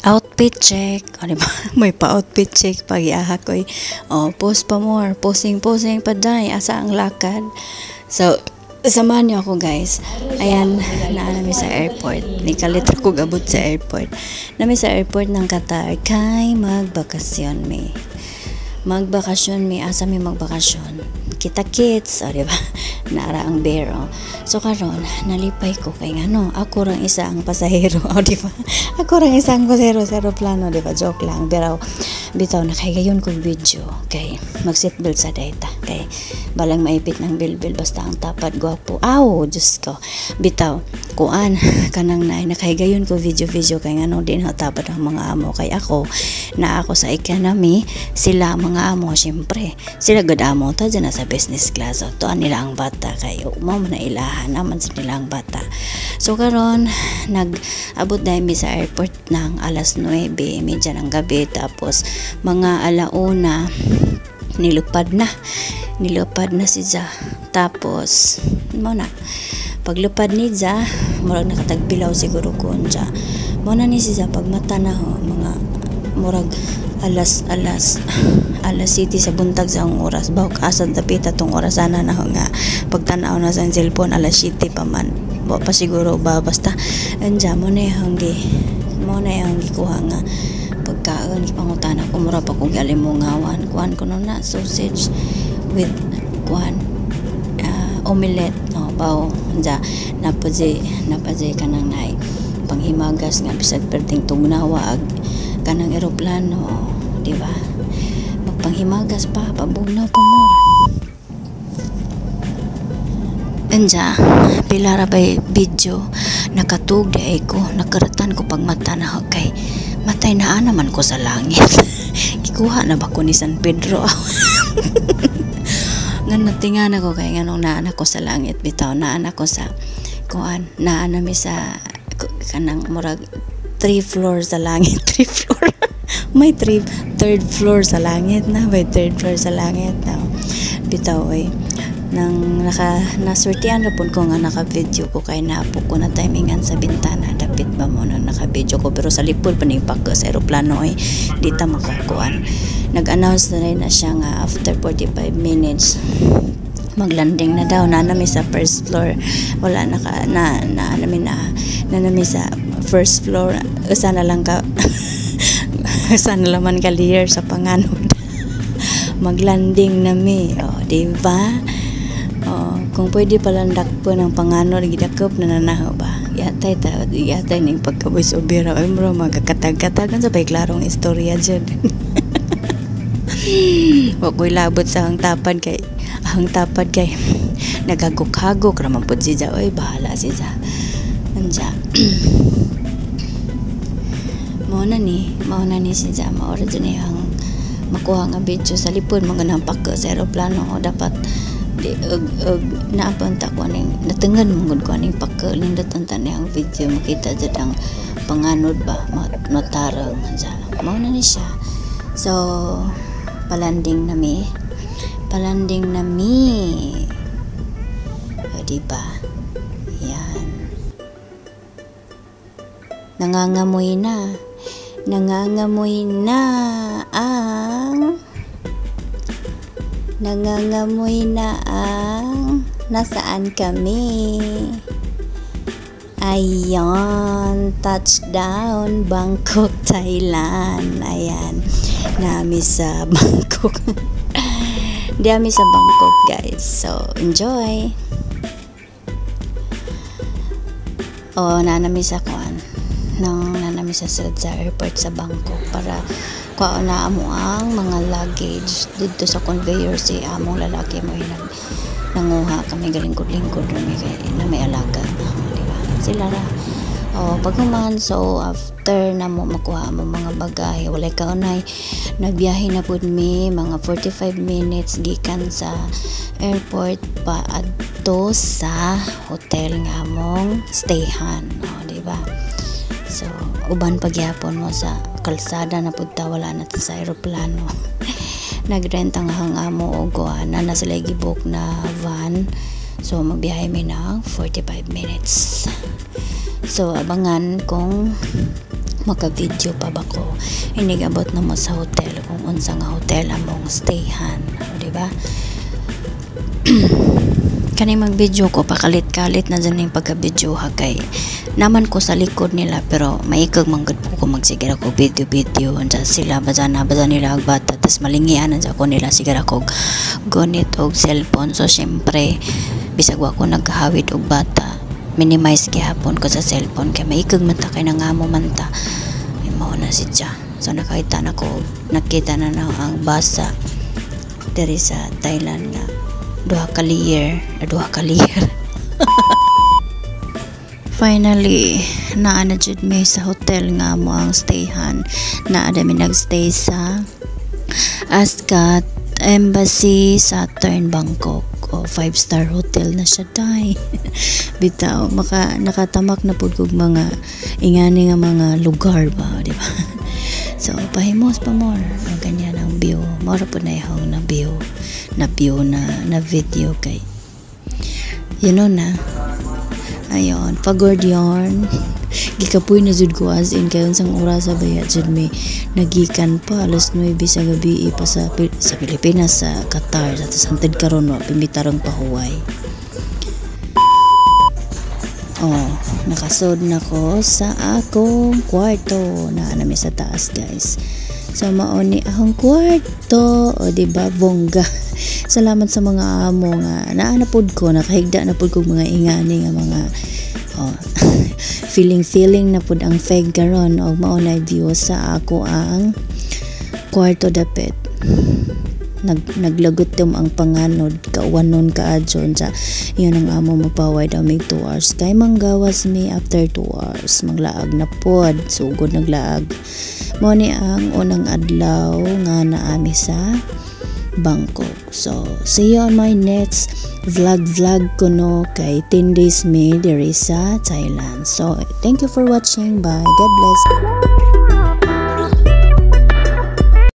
outfit check, o diba? May pa-outfit check pag iaha ko, post pa more, posing pa dahil, asa ang lakad. So, samahan niyo ako guys. Ayan, naanami sa airport. Nikalitra ko gabot sa airport. Nami sa airport ng Qatar, kay magbakasyon mi. Asa mi magbakasyon. Kita kids, o diba? Nara ang bero. So karon nalipay ko kay ngano, ako rang isa ang pasahero, o diba? Ako rang isa ang pasahero sa aeroplano, diba? Joke lang. Pero bitaw na kay gayon kong video kay mag-seatbelt sa data kay balang maipit ng bilbil basta ang tapad gwapo. Aw, Diyos ko. Bitaw kuan kanang na kay gayon ko video kay ngano din tapad ang mga amo kay ako sa economy, sila mga amo syempre sila gud amo ta dyan sa business class. So to nila ang bata kay mo na ilahan naman sa nilang bata. So karon nag-abot dahil mi sa airport ng alas 9:30 ng gabi, tapos mga alauna nilupad na si Ja. Tapos mo na paglupad ni Ja, murag nakatagbilaw siguro ko Ja. Mo na ni si Ja pagmata na ho, mga murag alas city sa buntag sa ang oras baw kaasad tapita tong oras sana na ho nga pagtanaw na sa cellphone alas city pa man ba pa siguro ba basta anja mo na yung gikuha nga pagkaon ipangutana ko mura pa kong alimungawan kuan ko na sausage with kuan omelette no baw anja napaje kanang nay panghimagas nga bisag perting tugnawa ag kanang eroplano, di ba? Magpanghimagas pa, pabugnaw pa mo. Anja, pilara bay video, nakatug di ay ko, nakaratan ko pagmata na kay matay na naman ko sa langit. Kikuha na ba ko ni San Pedro? Nga natingan ako kay nganong naanak ko sa langit, bitaw naanak ko sa kuan, naanami sa kanang murag 3 floor sa langit. 3 floor may third floor sa langit na may third floor sa langit na bitaw nang nasurtian na po ko nga naka-video ko kay napo ko na timingan sa bintana dapit ba mo nang naka-video ko pero sa lipod pa ning pagka sa aeroplano di ta makakuan. Nag-announce na siya nga after 45 minutes maglanding na daw na nami sa first floor, wala nami sa first floor. Usa na lang clear sa panganod. Maglanding nami, diba? Kung pwede palandak po ng panganod gidakop na nanaho ba yatay ning pagkaboy sobera ay mo magkakatag-katagan sa bay klarong istorya dyan. Wag ko'y labot sa ang tapad kay nagagok-hagok raman po si Ja. Bahala si Ja anja. Mauna ni si Ja maura dyan ang makuha nga video sa lipod mga nampak sa aeroplano o dapat naapanta ko ning natengan mungod ko ning pakkel ning datantan ang video makita jud ang panganod ba matarang ja. Mauna ni siya. So palanding nami o diba yan nangangamoy na ang nasaan kami. Ayan, touchdown Bangkok, Thailand. Ayan, nami sa Bangkok. Dami sa Bangkok guys, so enjoy. Nanami sa airport sa Bangkok para kuha na amo ang mga luggage dito sa conveyor. Si among lalaki mo nanguha kami galingkod-lingkod na may alaga, diba? Sila ra paghuman. So after na mo makuha mo mga bagahe walay kaunay nagbiyahe na pud mi mga 45 minutes gikan sa airport pa adto sa hotel nga mong stayhan, diba? So uban pagyapon mo sa kalsada na pudta wala na ta sa aeroplano. Nagrent ang hangamo og na sila gibook na van. So magbiyahe mi ng 45 minutes. So abangan kung maka-video pa ba ko inigabot na mo sa hotel kung unsa nga hotel among stayhan, di ba? Kani mag-video ko pakalit-kalit na dyan yung pagka-video ha, kay naman ko sa likod nila pero maikag manggod po ko magsigira ko video unsa sila baza nila og bata tas malingian sa ko nila sigara ko gunit og cellphone. So syempre bisag wa ko nagkahawid og bata, minimize gihapon ko sa cellphone kay maikag man ta kay nangamo man ta, mao na sidya. So nakita na ang basa diri sa Thailand na duha ka layer. Finally naa na jud mi sa hotel nga mo ang stayhan. Naa mi nagstay sa Askat Embassy Saturn Bangkok, o 5-star hotel na siya dai. Bitaw nakatamak na pud kog mga ingani nga mga lugar ba, di ba? So pahimos pa more ang ganyan ang view. Mora po na ihong na view na video kay na ayon pagod yarn gikapoy na jud ko as in kayon sang oras sa bayat jud mi nagikan pa alas 9 sa gabi pa sa Pilipinas sa Qatar sa santid karon wa pimitarong pahuway. Nakasod na ko sa akong kwarto na nami sa taas guys. So mauni akong kwarto, o diba bongga. Salamat sa mga amo nga naanapod ko, nakahigda na pod ko mga ingani nga mga feeling na pod ang feg karon og maunay view sa ako ang kwarto dapit. Naglagot ang panganod kauwanon kaadyon sa iyon ang amo mapaway daw may 2 hours kay manggawas mi after 2 hours maglaag na pod sugod naglaag. Mo ni ang unang adlaw nga naami sa Bangkok. So see you on my next vlog ko no kay 10 days mi diri sa Thailand. So thank you for watching, bye, God bless.